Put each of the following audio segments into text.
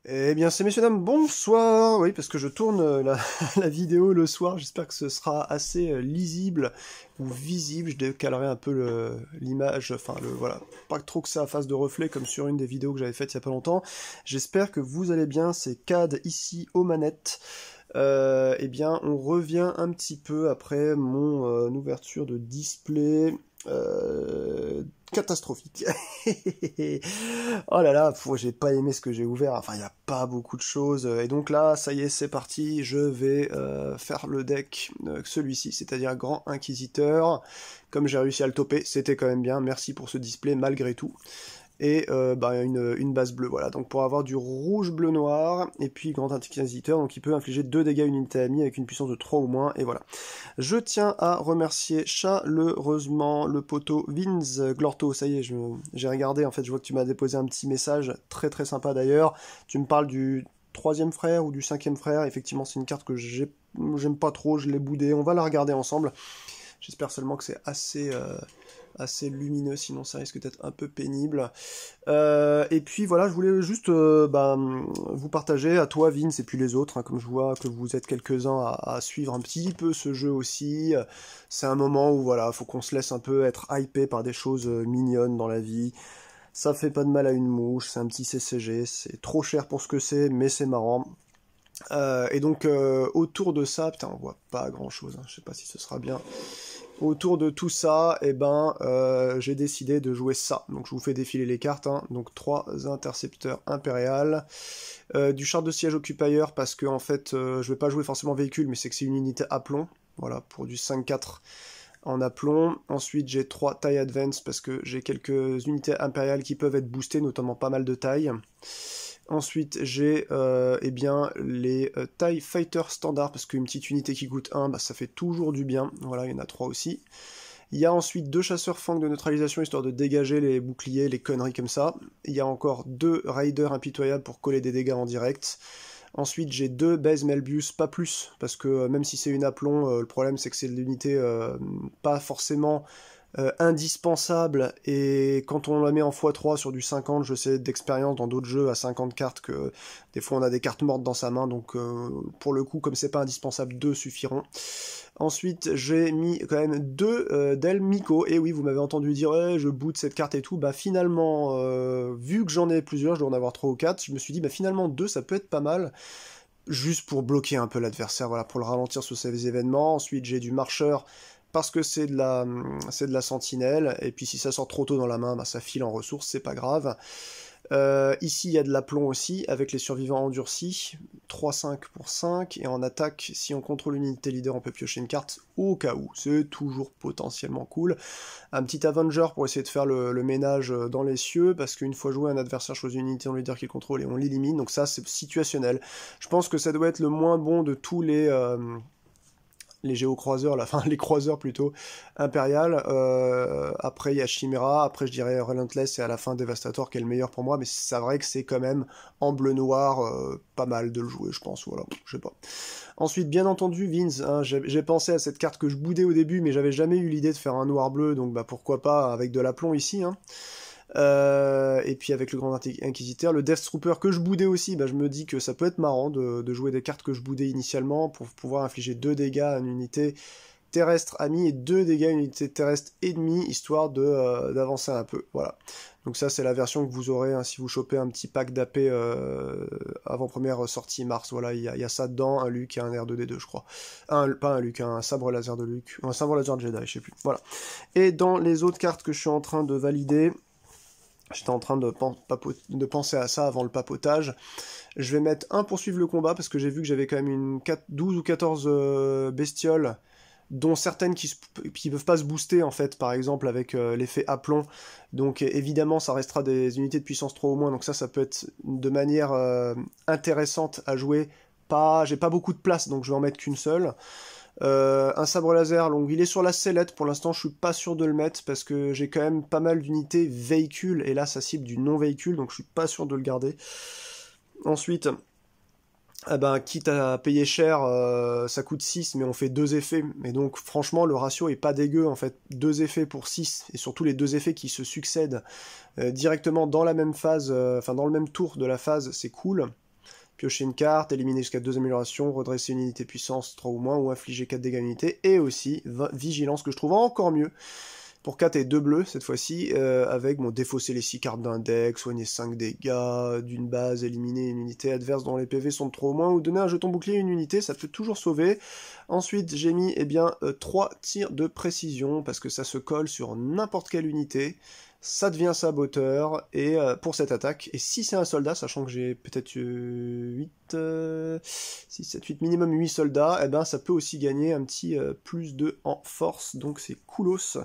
Eh bien, c'est messieurs, dames, bonsoir. Oui, parce que je tourne la vidéo le soir. J'espère que ce sera assez lisible ou visible. Je décalerai un peu l'image, enfin, voilà. Pas trop que ça fasse de reflet comme sur une des vidéos que j'avais faites il y a pas longtemps. J'espère que vous allez bien. C'est Cad ici aux manettes. Eh bien, on revient un petit peu après mon ouverture de display catastrophique. Oh là là, j'ai pas aimé ce que j'ai ouvert, enfin il n'y a pas beaucoup de choses, et donc là, ça y est, c'est parti, je vais faire le deck, celui-ci, c'est-à-dire Grand Inquisiteur, comme j'ai réussi à le toper, c'était quand même bien, merci pour ce display malgré tout, et une base bleue, voilà, donc pour avoir du rouge, bleu, noir, et puis Grand Inquisiteur, donc il peut infliger 2 dégâts à une unité amie avec une puissance de 3 ou moins, et voilà. Je tiens à remercier chaleureusement le poteau Vince Glorto. Ça y est, j'ai regardé, en fait, je vois que tu m'as déposé un petit message, très très sympa d'ailleurs. Tu me parles du troisième frère ou du cinquième frère. Effectivement, c'est une carte que j'aime pas trop, je l'ai boudée. On va la regarder ensemble. J'espère seulement que c'est assez lumineux, sinon ça risque d'être un peu pénible. Et puis voilà, je voulais juste vous partager, à toi Vince et puis les autres, hein, comme je vois que vous êtes quelques-uns à suivre un petit peu ce jeu aussi. C'est un moment où voilà, faut qu'on se laisse un peu être hypé par des choses mignonnes dans la vie. Ça fait pas de mal à une mouche, c'est un petit CCG, c'est trop cher pour ce que c'est, mais c'est marrant. Et donc autour de ça, putain on voit pas grand chose, hein, je sais pas si ce sera bien. Autour de tout ça, j'ai décidé de jouer ça. Donc je vous fais défiler les cartes, hein. Donc 3 intercepteurs impériales, du char de siège occupier parce que en fait je vais pas jouer forcément véhicule, mais c'est que c'est une unité aplomb, voilà, pour du 5-4 en aplomb. Ensuite j'ai 3 taille advance parce que j'ai quelques unités impériales qui peuvent être boostées, notamment pas mal de taille. Ensuite, j'ai les TIE Fighter standard, parce qu'une petite unité qui coûte 1, ça fait toujours du bien. Voilà, il y en a 3 aussi. Il y a ensuite 2 chasseurs fang de neutralisation, histoire de dégager les boucliers, les conneries comme ça. Il y a encore 2 raiders impitoyables pour coller des dégâts en direct. Ensuite, j'ai 2 Base Melbius, pas plus, parce que même si c'est une aplomb, le problème c'est que c'est de l'unité pas forcément indispensable, et quand on la met en x3 sur du 50, je sais d'expérience dans d'autres jeux à 50 cartes que des fois on a des cartes mortes dans sa main, donc pour le coup, comme c'est pas indispensable, 2 suffiront. Ensuite, j'ai mis quand même 2 Del Miko, et oui, vous m'avez entendu dire ouais, je boot cette carte et tout, bah finalement, vu que j'en ai plusieurs, je dois en avoir 3 ou 4, je me suis dit bah finalement 2 ça peut être pas mal, juste pour bloquer un peu l'adversaire, voilà, pour le ralentir sur ces événements. Ensuite, j'ai du marcheur, parce que c'est de la sentinelle, et puis si ça sort trop tôt dans la main, bah, ça file en ressources, c'est pas grave. Ici, il y a de l'aplomb aussi, avec les survivants endurcis, 3-5 pour 5, et en attaque, si on contrôle une unité leader, on peut piocher une carte au cas où, c'est toujours potentiellement cool. Un petit Avenger pour essayer de faire le ménage dans les cieux, parce qu'une fois joué, un adversaire choisit une unité en leader qu'il contrôle et on l'élimine, donc ça c'est situationnel. Je pense que ça doit être le moins bon de tous les géocroiseurs, enfin les croiseurs plutôt, impériales. Après il y a Chimera, après je dirais Relentless et à la fin Devastator qui est le meilleur pour moi, mais c'est vrai que c'est quand même en bleu-noir pas mal de le jouer, je pense, voilà, je sais pas. Ensuite, bien entendu, Vince, hein, j'ai pensé à cette carte que je boudais au début, mais j'avais jamais eu l'idée de faire un noir-bleu, donc bah pourquoi pas avec de l'aplomb ici, hein. Et puis avec le Grand Inquisiteur, le Death Trooper que je boudais aussi, bah je me dis que ça peut être marrant de jouer des cartes que je boudais initialement pour pouvoir infliger 2 dégâts à une unité terrestre amie et 2 dégâts à une unité terrestre ennemie, histoire d'avancer un peu, voilà. Donc ça c'est la version que vous aurez hein, si vous chopez un petit pack d'AP avant première sortie mars, voilà, il y a ça dedans, un Luke et un R2D2 je crois. Pas un Luke, un sabre laser de Luke, un sabre laser de Jedi, je sais plus, voilà. Et dans les autres cartes que je suis en train de valider, j'étais en train de penser à ça avant le papotage. Je vais mettre un pour suivre le combat, parce que j'ai vu que j'avais quand même 12 ou 14 bestioles, dont certaines qui peuvent pas se booster, en fait, par exemple, avec l'effet aplomb. Donc évidemment, ça restera des unités de puissance 3 au moins, donc ça peut être de manière intéressante à jouer. J'ai pas beaucoup de place, donc je vais en mettre qu'une seule. Un sabre laser, donc il est sur la sellette, pour l'instant je suis pas sûr de le mettre, parce que j'ai quand même pas mal d'unités véhicules, et là ça cible du non-véhicule, donc je suis pas sûr de le garder. Ensuite, quitte à payer cher, ça coûte 6, mais on fait 2 effets, et donc franchement le ratio est pas dégueu, en fait, 2 effets pour 6, et surtout les 2 effets qui se succèdent directement dans la même phase, dans le même tour de la phase, c'est cool. piocher une carte, éliminer jusqu'à 2 améliorations, redresser une unité puissance 3 ou moins, ou infliger 4 dégâts d'unité, et aussi vigilance, que je trouve encore mieux, pour 4 et 2 bleus, cette fois-ci, avec, bon, défausser les 6 cartes d'un deck, soigner 5 dégâts d'une base, éliminer une unité adverse dont les PV sont de 3 ou moins, ou donner un jeton bouclier à une unité, ça peut toujours sauver. Ensuite, j'ai mis, eh bien, 3 tirs de précision, parce que ça se colle sur n'importe quelle unité, ça devient saboteur, et pour cette attaque, et si c'est un soldat, sachant que j'ai peut-être 8, 6, 7, 8, minimum 8 soldats, eh ben ça peut aussi gagner un petit plus 2 en force, donc c'est coolos.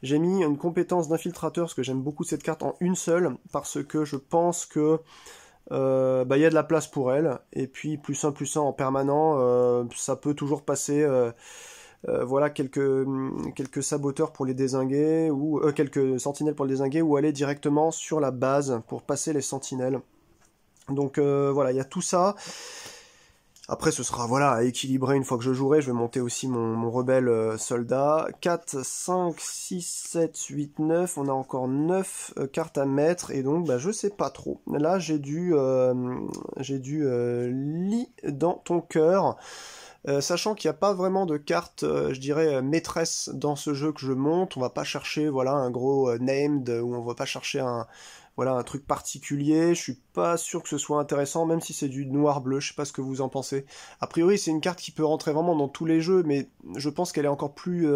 J'ai mis une compétence d'infiltrateur, parce que j'aime beaucoup cette carte en une seule, parce que je pense que y a de la place pour elle, et puis plus 1 en permanent, ça peut toujours passer... voilà quelques saboteurs pour les dézinguer, ou quelques sentinelles pour les dézinguer, ou aller directement sur la base pour passer les sentinelles. Donc voilà, il y a tout ça. Après ce sera voilà à équilibrer une fois que je jouerai, je vais monter aussi mon rebelle soldat. 4, 5, 6, 7, 8, 9, on a encore 9 cartes à mettre, et donc bah, je sais pas trop. Là j'ai du lit dans ton cœur. Sachant qu'il n'y a pas vraiment de carte, je dirais, maîtresse dans ce jeu que je monte, on va pas chercher voilà, un gros named, ou on va pas chercher un truc particulier, je suis pas sûr que ce soit intéressant, même si c'est du noir-bleu, je sais pas ce que vous en pensez. A priori, c'est une carte qui peut rentrer vraiment dans tous les jeux, mais je pense qu'elle est encore plus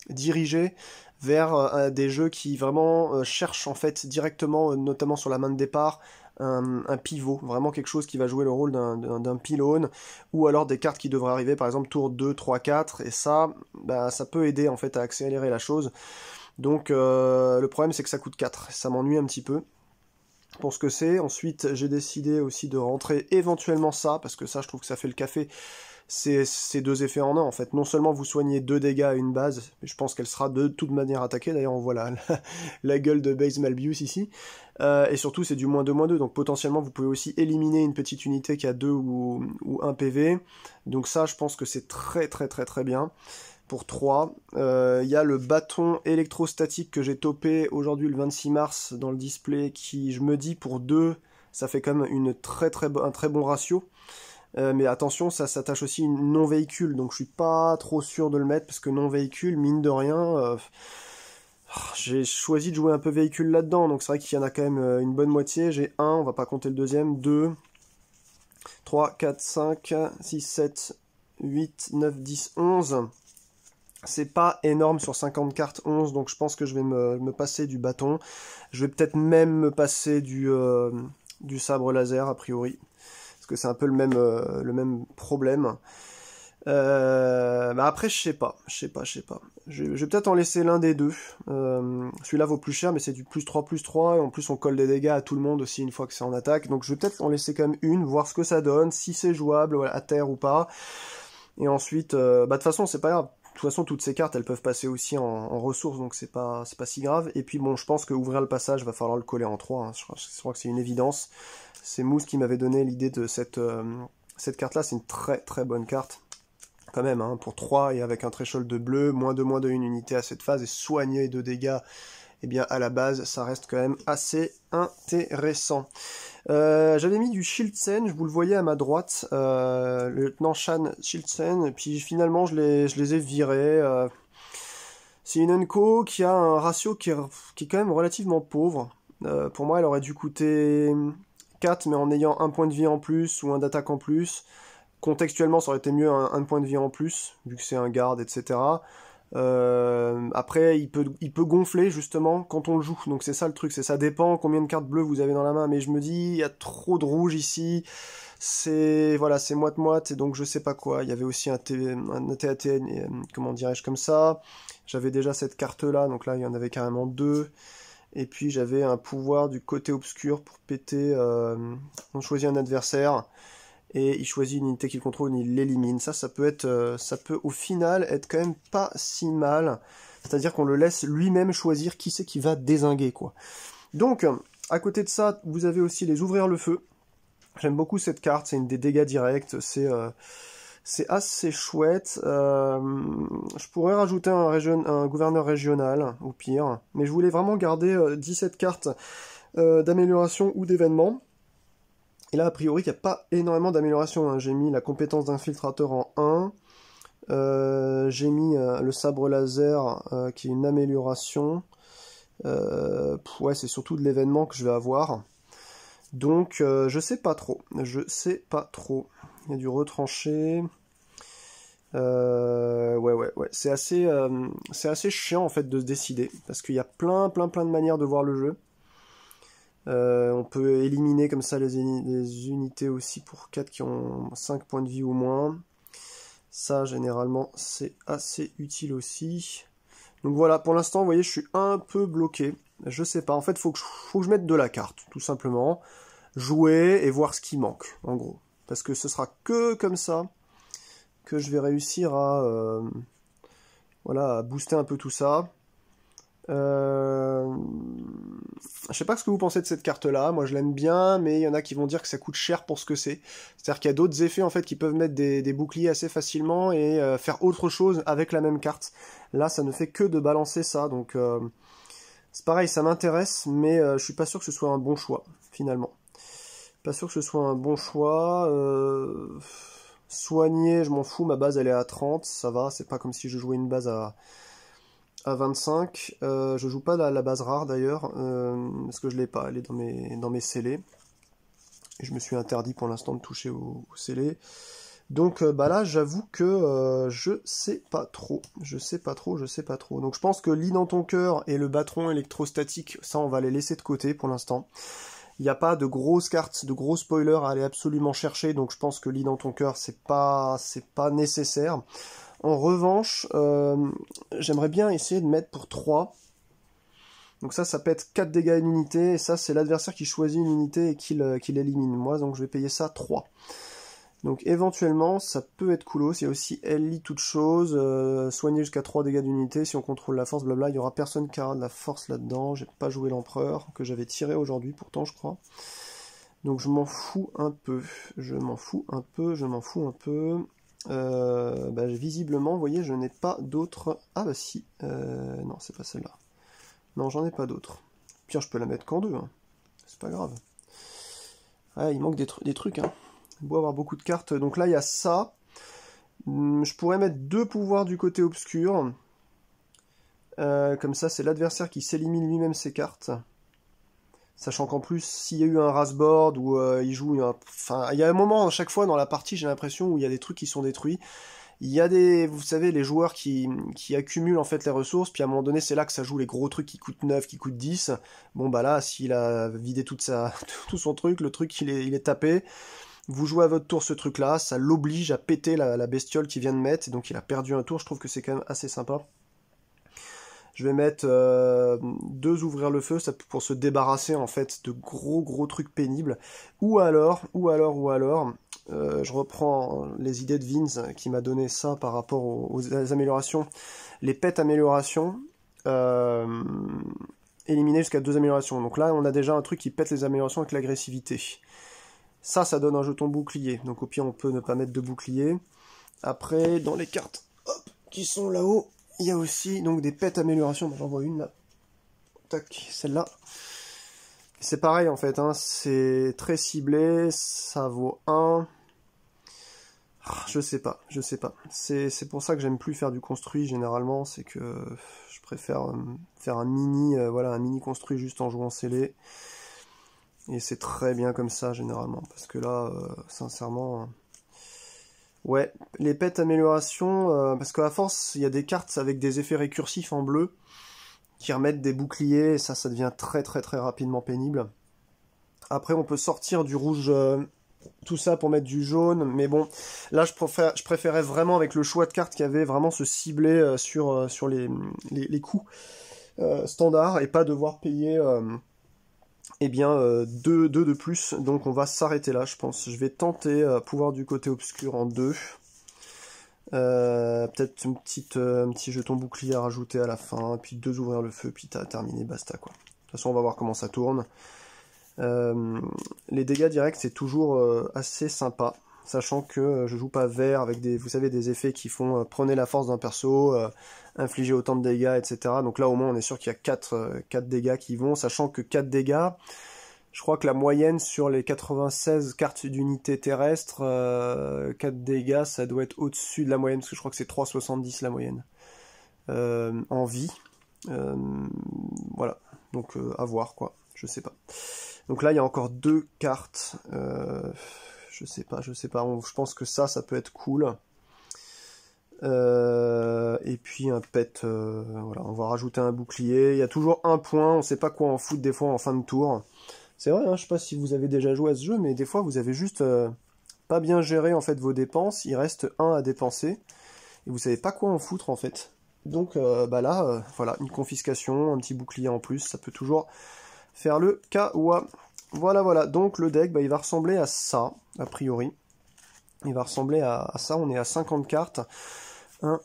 dirigée vers des jeux qui vraiment cherchent en fait directement, notamment sur la main de départ, un pivot, vraiment quelque chose qui va jouer le rôle d'un pylône, ou alors des cartes qui devraient arriver par exemple tour 2, 3, 4, et ça, bah, ça peut aider en fait à accélérer la chose. Donc le problème c'est que ça coûte 4, ça m'ennuie un petit peu pour ce que c'est. Ensuite j'ai décidé aussi de rentrer éventuellement ça, parce que ça je trouve que ça fait le café. C'est 2 effets en un en fait. Non seulement vous soignez 2 dégâts à une base, mais je pense qu'elle sera de toute manière attaquée. D'ailleurs on voit la gueule de Base Malbius ici. Et surtout c'est du -2/-2, donc potentiellement vous pouvez aussi éliminer une petite unité qui a 2 ou 1 PV. Donc ça je pense que c'est très très très très bien. Pour 3, il y a le bâton électrostatique que j'ai topé aujourd'hui le 26 mars dans le display, qui je me dis pour 2 ça fait quand même un très bon ratio. Mais attention, ça s'attache aussi une non-véhicule, donc je suis pas trop sûr de le mettre, parce que non-véhicule, mine de rien, j'ai choisi de jouer un peu véhicule là-dedans, donc c'est vrai qu'il y en a quand même une bonne moitié. J'ai 1, on va pas compter le deuxième, 2, 3, 4, 5, 6, 7, 8, 9, 10, 11. C'est pas énorme sur 50 cartes, 11, donc je pense que je vais me passer du bâton. Je vais peut-être même me passer du sabre laser, a priori. Parce que c'est un peu le même problème. Bah après, je sais pas. Je vais peut-être en laisser l'un des deux. Celui-là vaut plus cher, mais c'est du +3/+3, et en plus on colle des dégâts à tout le monde aussi une fois que c'est en attaque. Donc je vais peut-être en laisser quand même une, voir ce que ça donne, si c'est jouable, voilà, à terre ou pas. Et ensuite, bah de toute façon, c'est pas grave. De toute façon, toutes ces cartes, elles peuvent passer aussi en ressources, donc c'est pas si grave. Et puis bon, je pense que ouvrir le passage, va falloir le coller en 3. Hein. Je crois que c'est une évidence. C'est Mousse qui m'avait donné l'idée de cette carte-là. C'est une très très bonne carte, quand même, hein, pour 3 et avec un threshold de bleu, -2/-2, une unité à cette phase, et soigner 2 dégâts, eh bien à la base, ça reste quand même assez intéressant. J'avais mis du Schildsen, je vous le voyais à ma droite, le lieutenant Shan Schildsen, et puis finalement je les ai virés. C'est une Unco qui a un ratio qui est quand même relativement pauvre. Pour moi, elle aurait dû coûter 4, mais en ayant un point de vie en plus, ou un d'attaque en plus. Contextuellement, ça aurait été mieux un point de vie en plus, vu que c'est un garde, etc. Après, il peut gonfler justement quand on le joue, donc c'est ça le truc, ça dépend combien de cartes bleues vous avez dans la main, mais je me dis, il y a trop de rouge ici, c'est moite-moite, et donc je sais pas quoi. Il y avait aussi un TAT, comment dirais-je, comme ça, j'avais déjà cette carte-là, donc là il y en avait carrément 2, et puis j'avais un pouvoir du côté obscur pour péter, on choisit un adversaire, et il choisit une unité qu'il contrôle, il l'élimine. Ça peut au final être quand même pas si mal. C'est-à-dire qu'on le laisse lui-même choisir qui c'est qui va dézinguer, quoi. Donc, à côté de ça, vous avez aussi les ouvrir le feu. J'aime beaucoup cette carte, c'est une des dégâts directs, c'est assez chouette. Je pourrais rajouter un gouverneur régional, au pire, mais je voulais vraiment garder 17 cartes d'amélioration ou d'événements. Et là, a priori, il n'y a pas énormément d'amélioration, hein. J'ai mis la compétence d'infiltrateur en 1. J'ai mis le sabre laser qui est une amélioration. Ouais, c'est surtout de l'événement que je vais avoir. Donc, je sais pas trop. Je sais pas trop. Il y a du retranché. Ouais. C'est assez chiant en fait de se décider. Parce qu'il y a plein de manières de voir le jeu. On peut éliminer comme ça les unités aussi pour 4 qui ont 5 points de vie ou moins. Ça, généralement, c'est assez utile aussi. Donc voilà, pour l'instant, vous voyez, je suis un peu bloqué. Je sais pas, en fait, faut que je mette de la carte, tout simplement. Jouer et voir ce qui manque, en gros. Parce que ce sera que comme ça que je vais réussir voilà, à booster un peu tout ça. Je sais pas ce que vous pensez de cette carte-là. Moi, je l'aime bien, mais il y en a qui vont dire que ça coûte cher pour ce que c'est. C'est-à-dire qu'il y a d'autres effets en fait qui peuvent mettre des boucliers assez facilement et faire autre chose avec la même carte. Là, ça ne fait que de balancer ça, donc c'est pareil, ça m'intéresse, mais je suis pas sûr que ce soit un bon choix finalement. Pas sûr que ce soit un bon choix. Soigner, je m'en fous. Ma base, elle est à 30, ça va. C'est pas comme si je jouais une base à 25, je joue pas la base rare d'ailleurs, parce que je l'ai pas, elle est dans mes scellés. Et je me suis interdit pour l'instant de toucher aux scellés. Donc bah là j'avoue que je sais pas trop. Donc je pense que lit dans ton cœur et le batteron électrostatique, ça on va les laisser de côté pour l'instant. Il n'y a pas de grosses cartes, de gros spoilers à aller absolument chercher, donc je pense que lit dans ton cœur c'est pas nécessaire. En revanche, j'aimerais bien essayer de mettre pour 3. Donc ça peut être 4 dégâts à une unité, et ça c'est l'adversaire qui choisit une unité et qui l'élimine. Moi, donc je vais payer ça 3. Donc éventuellement, ça peut être coolos. Il y a aussi elle lit toute chose, soigner jusqu'à 3 dégâts d'unité, si on contrôle la force, blabla. Il y aura personne qui aura de la force là-dedans. J'ai pas joué l'empereur, que j'avais tiré aujourd'hui pourtant, je crois. Donc je m'en fous un peu. Bah, visiblement, vous voyez, je n'ai pas d'autres. Ah bah si, non, c'est pas celle-là. Non, j'en ai pas d'autres. Pire, je peux la mettre qu'en 2, hein. C'est pas grave. Ah, il manque des trucs, hein. Il doit avoir beaucoup de cartes. Donc là, il y a ça. Je pourrais mettre 2 pouvoirs du côté obscur. Comme ça, c'est l'adversaire qui s'élimine lui-même ses cartes. Sachant qu'en plus, s'il y a eu un rasboard où il joue... Enfin, il y a un moment à chaque fois dans la partie, j'ai l'impression, où il y a des trucs qui sont détruits. Il y a vous savez, les joueurs qui accumulent en fait les ressources, puis à un moment donné, c'est là que ça joue les gros trucs qui coûtent 9, qui coûtent 10. Bon bah là, s'il a vidé tout son truc, le truc il est tapé. Vous jouez à votre tour ce truc-là, ça l'oblige à péter la bestiole qu'il vient de mettre, et donc il a perdu un tour, je trouve que c'est quand même assez sympa. Je vais mettre 2 ouvrir le feu, ça pour se débarrasser en fait de gros trucs pénibles. Ou alors, je reprends les idées de Vince qui m'a donné ça par rapport aux améliorations. Les pets améliorations, éliminer jusqu'à 2 améliorations. Donc là, on a déjà un truc qui pète les améliorations avec l'agressivité. Ça donne un jeton bouclier. Donc au pire, on peut ne pas mettre de bouclier. Après, dans les cartes qui sont là-haut, il y a aussi donc des pets améliorations. J'en vois une là. Tac, celle-là. C'est pareil en fait, hein. C'est très ciblé. Ça vaut 1. Je sais pas. C'est pour ça que j'aime plus faire du construit généralement. C'est que je préfère faire un mini construit juste en jouant scellé. Et c'est très bien comme ça généralement. Parce que là, sincèrement... Ouais, les pets amélioration, parce qu'à force, il y a des cartes avec des effets récursifs en bleu qui remettent des boucliers, et ça devient très rapidement pénible. Après, on peut sortir du rouge, tout ça pour mettre du jaune, mais bon, là, je préférais vraiment avec le choix de cartes qui avait vraiment se cibler sur les coups standards, et pas devoir payer... eh bien, 2 de plus, donc on va s'arrêter là, je pense. Je vais tenter pouvoir du côté obscur en 2. Peut-être un petit jeton bouclier à rajouter à la fin, puis 2 ouvrir le feu, puis t'as terminé, basta quoi. De toute façon, on va voir comment ça tourne. Les dégâts directs, c'est toujours assez sympa, sachant que je joue pas vert avec vous savez, des effets qui font prenez la force d'un perso, infliger autant de dégâts, etc. Donc là, au moins, on est sûr qu'il y a 4 dégâts qui vont, sachant que 4 dégâts, Je crois que la moyenne sur les 96 cartes d'unité terrestre, 4 dégâts, ça doit être au-dessus de la moyenne, parce que je crois que c'est 3,70 la moyenne. En vie. Voilà. Donc à voir quoi. Je sais pas. Donc là il y a encore 2 cartes. Je sais pas. Je pense que ça peut être cool. Et puis un pet, voilà, on va rajouter un bouclier. Il y a toujours un point, on sait pas quoi en foutre des fois en fin de tour. C'est vrai, hein, je sais pas si vous avez déjà joué à ce jeu, mais des fois vous avez juste pas bien géré en fait vos dépenses. Il reste 1 à dépenser et vous savez pas quoi en foutre en fait. Donc bah là, voilà, une confiscation, un petit bouclier en plus, ça peut toujours faire le kawa. Voilà, voilà. Donc le deck, bah, il va ressembler à ça, a priori. Il va ressembler à ça. On est à 50 cartes. 1,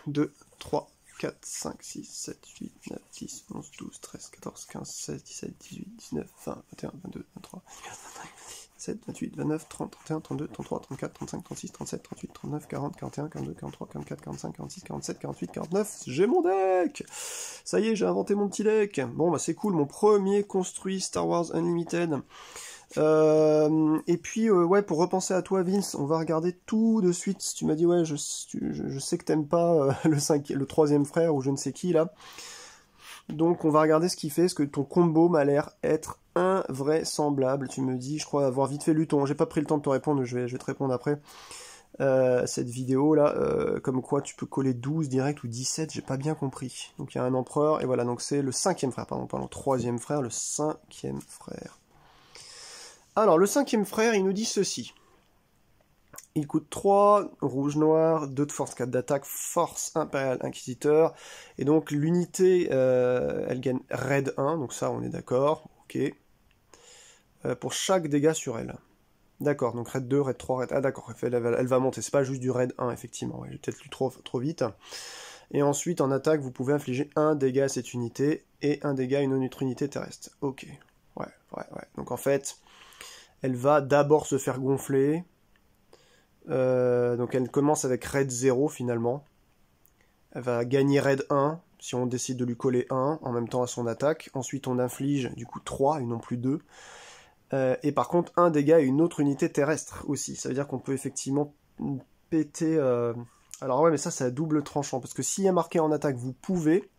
2, 3, 4, 5, 6, 7, 8, 9, 10, 11, 12, 13, 14, 15, 16, 17, 18, 19, 20, 21, 22, 23, 27, 28, 29, 30, 31, 32, 33, 34, 35, 36, 37, 38, 39, 40, 41, 42, 43, 44, 45, 46, 47, 48, 49. J'ai mon deck! Ça y est, j'ai inventé mon petit deck. Bon, bah c'est cool, mon premier construit Star Wars Unlimited. Et puis, ouais, pour repenser à toi, Vince, on va regarder tout de suite. Tu m'as dit, ouais, je sais que t'aimes pas le troisième frère ou je ne sais qui, là. Donc, on va regarder ce qu'il fait, parce que ton combo m'a l'air être invraisemblable. Tu me dis, je crois avoir vite fait lu ton... J'ai pas pris le temps de te répondre, je vais te répondre après. Cette vidéo-là, comme quoi tu peux coller 12 direct ou 17, j'ai pas bien compris. Donc, il y a un empereur, et voilà, donc c'est le 5e frère, pardon, pas le 3e frère, le 5e frère. Alors, le 5e frère, il nous dit ceci. Il coûte 3, rouge-noir, 2 de force, 4 d'attaque, force impériale inquisiteur. Et donc, l'unité, elle gagne raid 1, donc ça, on est d'accord. Ok. Pour chaque dégât sur elle. D'accord, donc raid 2, raid 3, raid... Ah d'accord, elle va monter. C'est pas juste du raid 1, effectivement. Ouais, j'ai peut-être lu trop vite. Et ensuite, en attaque, vous pouvez infliger un dégât à cette unité et un dégât à une autre unité terrestre. Ok. Ouais. Donc, en fait... Elle va d'abord se faire gonfler. Donc elle commence avec raid 0 finalement. Elle va gagner raid 1 si on décide de lui coller 1 en même temps à son attaque. Ensuite on inflige du coup 3 et non plus 2. Et par contre un dégât à une autre unité terrestre aussi. Ça veut dire qu'on peut effectivement péter... Alors ouais mais ça c'est à double tranchant. Parce que s'il y a marqué en attaque vous pouvez...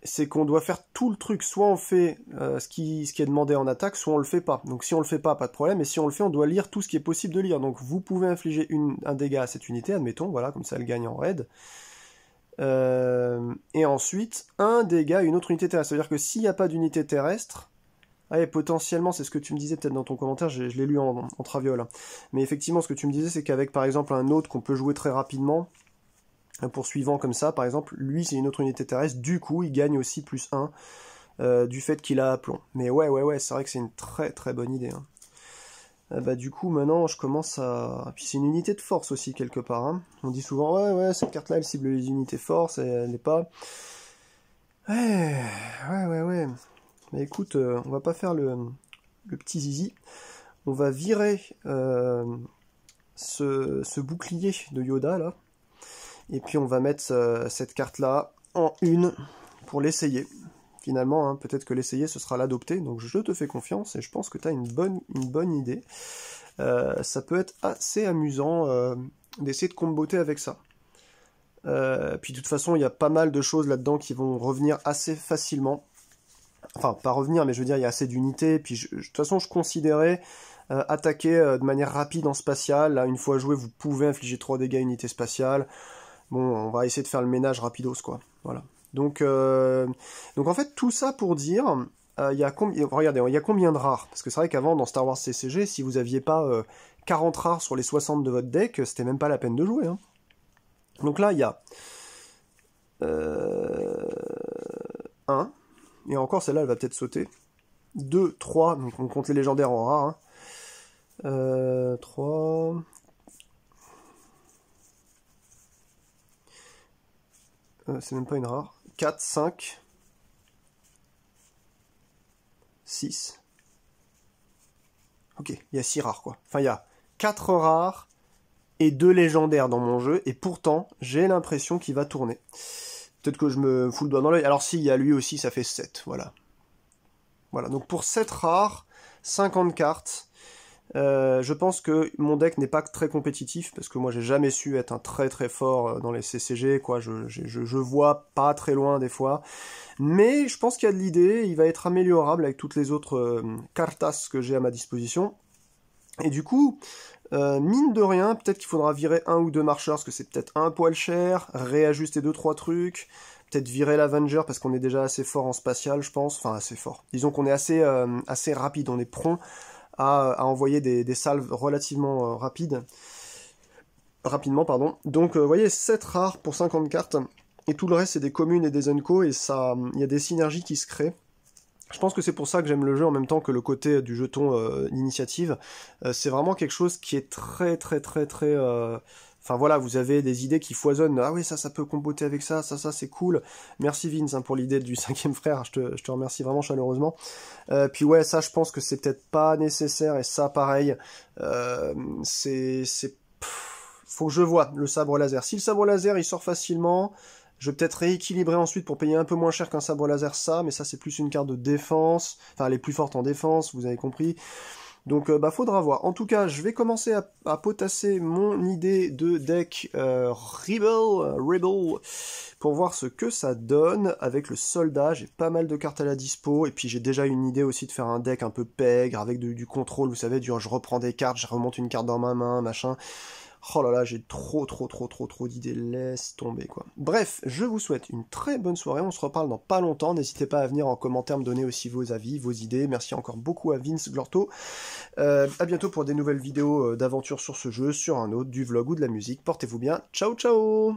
c'est qu'on doit faire tout le truc. Soit on fait ce qui est demandé en attaque, soit on le fait pas. Donc si on le fait pas de problème, et si on le fait, on doit lire tout ce qui est possible de lire. Donc vous pouvez infliger un dégât à cette unité, admettons, voilà, comme ça elle gagne en raid. Et ensuite, un dégât à une autre unité terrestre. C'est-à-dire que s'il n'y a pas d'unité terrestre, potentiellement, c'est ce que tu me disais peut-être dans ton commentaire, je l'ai lu en traviole. Hein. Mais effectivement, ce que tu me disais, c'est qu'avec par exemple un autre qu'on peut jouer très rapidement, un poursuivant comme ça, par exemple, lui c'est une autre unité terrestre, du coup il gagne aussi plus 1 du fait qu'il a aplomb. Mais ouais, c'est vrai que c'est une très très bonne idée. Hein. Bah du coup maintenant je commence à... Puis c'est une unité de force aussi quelque part. Hein. On dit souvent ouais cette carte là elle cible les unités force, et elle n'est pas... Ouais. Mais écoute, on va pas faire le petit zizi. On va virer ce bouclier de Yoda là. Et puis on va mettre cette carte-là en 1 pour l'essayer. Finalement, hein, peut-être que l'essayer, ce sera l'adopter. Donc je te fais confiance et je pense que tu as une bonne idée. Ça peut être assez amusant d'essayer de comboter avec ça. Puis de toute façon, il y a pas mal de choses là-dedans qui vont revenir assez facilement. Enfin, pas revenir, mais je veux dire, il y a assez d'unités. Puis de toute façon, je considérais attaquer de manière rapide en spatial. Là, une fois joué, vous pouvez infliger 3 dégâts à unité spatiale. Bon, on va essayer de faire le ménage rapidos, quoi. Voilà. Donc en fait, tout ça pour dire, regardez, il y a combien de rares? Parce que c'est vrai qu'avant, dans Star Wars CCG, si vous aviez pas 40 rares sur les 60 de votre deck, c'était même pas la peine de jouer. Hein. Donc là, il y a 1, et encore, celle-là, elle va peut-être sauter. 2, 3, donc on compte les légendaires en rares. Hein. 3... c'est même pas une rare. 4, 5, 6. Ok, il y a 6 rares quoi. Enfin, il y a 4 rares et 2 légendaires dans mon jeu, et pourtant, j'ai l'impression qu'il va tourner. Peut-être que je me fous le doigt dans l'œil. Alors si, il y a lui aussi, ça fait 7, voilà. Voilà, donc pour 7 rares, 50 cartes, je pense que mon deck n'est pas très compétitif, parce que moi j'ai jamais su être un très très fort dans les CCG, quoi, je vois pas très loin des fois, mais je pense qu'il y a de l'idée, il va être améliorable avec toutes les autres cartas que j'ai à ma disposition, et du coup, mine de rien, peut-être qu'il faudra virer un ou deux marcheurs, parce que c'est peut-être un poil cher, réajuster 2-3 trucs, peut-être virer l'Avenger, parce qu'on est déjà assez fort en spatial, je pense, enfin assez fort, disons qu'on est assez rapide, on est prompt, à envoyer des salves relativement rapidement, pardon. Donc, vous voyez, 7 rares pour 50 cartes, et tout le reste, c'est des communes et des unco, et ça, il y a des synergies qui se créent. Je pense que c'est pour ça que j'aime le jeu en même temps que le côté du jeton d'initiative. C'est vraiment quelque chose qui est très, très, très, très... Enfin voilà, vous avez des idées qui foisonnent. Ah oui, ça peut compoter avec ça, c'est cool. Merci Vince hein, pour l'idée du 5e frère, je te remercie vraiment chaleureusement. Puis ouais, ça je pense que c'est peut-être pas nécessaire, et ça pareil, faut que je vois le sabre laser. Si le sabre laser il sort facilement, je vais peut-être rééquilibrer ensuite pour payer un peu moins cher qu'un sabre laser ça, mais ça c'est plus une carte de défense, enfin elle est plus forte en défense, vous avez compris. Donc bah faudra voir. En tout cas, je vais commencer à potasser mon idée de deck Rebel pour voir ce que ça donne avec le soldat. J'ai pas mal de cartes à la dispo, et puis j'ai déjà une idée aussi de faire un deck un peu pègre, avec du contrôle, vous savez, je reprends des cartes, je remonte une carte dans ma main, machin. Oh là là, j'ai trop d'idées, laisse tomber quoi. Bref, je vous souhaite une très bonne soirée, on se reparle dans pas longtemps, n'hésitez pas à venir en commentaire me donner aussi vos avis, vos idées, merci encore beaucoup à Vince Glorto, à bientôt pour des nouvelles vidéos d'aventure sur ce jeu, sur un autre, du vlog ou de la musique, portez-vous bien, ciao ciao.